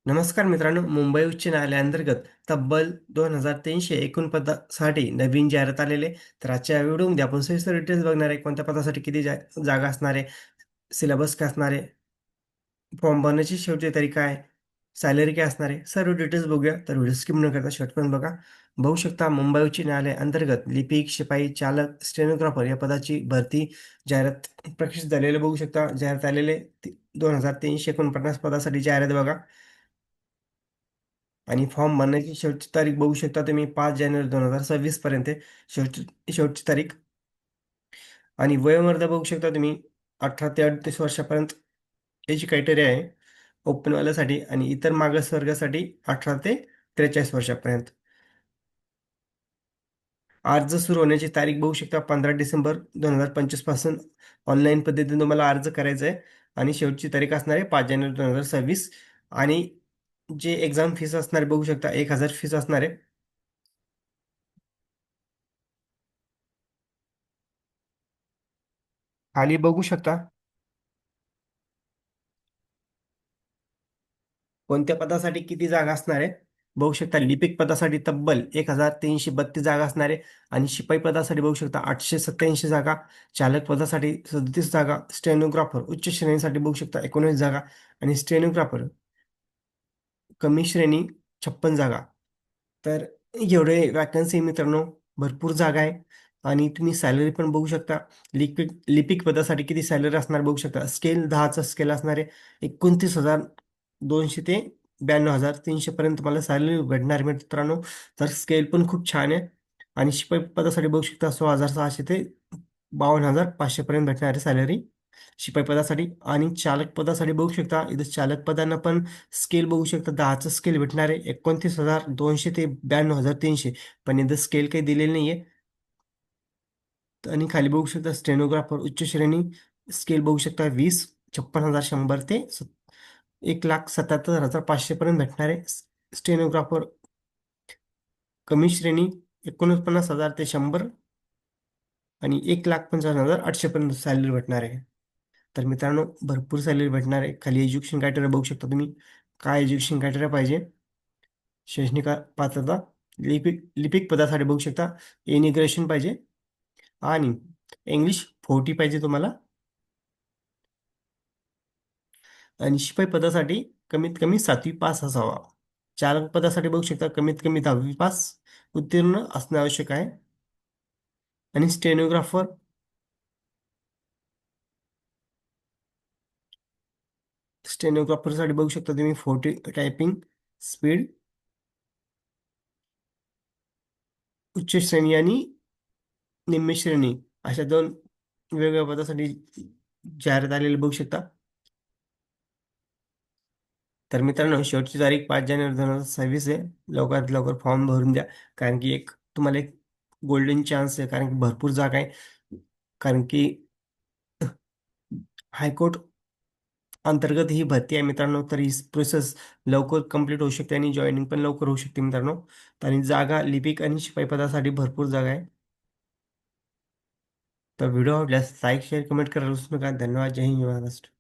नमस्कार मित्रांनो, मुंबई उच्च न्यायालयाअंतर्गत तब्बल 2,300 एकूण पदासाठी नवीन जाहिरात आलेले. तर आजच्या व्हिडिओमध्ये आपण सविस्तर डिटेल्स बघणार आहे. कोणत्या पदासाठी किती जागा असणार आहे, सिलेबस काय असणार आहे, फॉर्म भरण्याची शेवटची तारीख काय आहे, सॅलरी काय असणार आहे, सर्व डिटेल्स बघूया. तर व्हिडिओ स्किप न करता शेवटपर्यंत बघा. बघू शकता मुंबई उच्च न्यायालय अंतर्गत लिपिक, शिपाई, चालक, स्टेनोग्राफर या पदाची भरती जाहिरात प्रकाशित झालेले बघू शकता. जाहिरात आलेले 2,349 पदासाठी जाहिरात बघा. आणि फॉर्म भरण्याची शेवटची तारीख बघू शकता तुम्ही 5 जानेवारी 2026 पर्यंत आहे शेवटची तारीख. आणि वयोमर्यादा बघू शकता तुम्ही 18 ते 38 वर्षापर्यंत याची क्रायटेरिया आहे ओपनवाल्यासाठी आणि इतर मागासवर्गासाठी 18 ते 43 वर्षापर्यंत. अर्ज सुरू होण्याची तारीख बघू शकता 15 डिसेंबर 2025 पासून ऑनलाईन पद्धतीने तुम्हाला अर्ज करायचा आहे आणि शेवटची तारीख असणार आहे 5 जानेवारी 2026. आणि जे एक्झाम फीस असणार आहे बघू शकता 1,000 फीस असणार आहे. खाली बघू शकता कोणत्या पदासाठी किती जागा असणार आहे. बघू शकता लिपिक पदासाठी तब्बल 1,332 जागा असणार आहे आणि शिपाई पदासाठी बघू शकता 887 जागा, चालक पदासाठी 37 जागा, स्टेनोग्राफर उच्च श्रेणीसाठी बघू शकता 19 जागा आणि स्टेनोग्राफर कमी श्रेणी 56 जागा. तर एवढे वॅकन्सी मित्रांनो, भरपूर जागा आहे आणि तुम्ही सॅलरी पण बघू शकता. लिपिक पदासाठी किती सॅलरी असणार बघू शकता. स्केल 10चा स्केल असणार आहे. 29,200 ते 92,300 पर्यंत तुम्हाला सॅलरी भेटणार आहे मित्रांनो. तर स्केल पण खूप छान आहे. आणि शिपाई पदासाठी बघू शकता 16,600 ते 52,500 पर्यंत भेटणार आहे सॅलरी शिपाई पदासाठी. आणि चालक पदासाठी बघू शकता इथं चालक पदांना पण स्केल बघू शकता 10चं स्केल भेटणार आहे 29,200 ते 92,300. पण इथं स्केल काही दिलेली नाहीये. आणि खाली बघू शकता स्टेनोग्राफर उच्च श्रेणी स्केल बघू शकता 20 56,100 ते 1,77,500 पर्यंत भेटणार आहे. स्टेनोग्राफर कमी श्रेणी 49,000 ते 100 आणि 1,55,800 पर्यंत सॅलरी भेटणार आहे. तर मित्रांनो भरपूर सॅलरी भेटणार आहे. खाली एज्युकेशन क्रायटेरिया बघू शकता तुम्ही. काय एज्युकेशन क्रायटेरिया पाहिजे, शैक्षणिक पात्रता, लिपिक पदासाठी बघू शकता एनी ग्रॅज्युएशन पाहिजे आणि इंग्लिश 40 पाहिजे तुम्हाला. आणि शिपाई पदासाठी कमीत कमी 7वी पास असावा. चालक पदासाठी बघू शकता कमीत कमी 10वी पास उत्तीर्ण असणे आवश्यक आहे. आणि स्टेनोग्राफरसाठी बघू शकता तुम्ही 40 टायपिंग स्पीड उच्च श्रेणी आणि निम्न श्रेणी अशा दोन वेगवेगळ्या पदासाठी जाहिरात आलेली बघू शकता. तर मित्रांनो शेवटची तारीख 5 जानेवारी 2026 आहे. लवकरात लवकर फॉर्म भरून द्या. कारण की तुम्हाला एक गोल्डन चान्स आहे. कारण की भरपूर जागा आहे. कारण की हायकोर्ट अंतर्गत ही भरती आहे मित्रांनो. तर ही प्रोसेस लवकर कंप्लीट होऊ शकते आणि जॉईनिंग पण लवकर होऊ शकते मित्रांनो. आणि जागा लिपिक आणि शिपाई पदासाठी भरपूर जागा आहे. तर व्हिडिओ आवडल्यास लाईक शेअर कमेंट करायला विसरू नका. धन्यवाद. जय हिंद, जय महाराष्ट्र.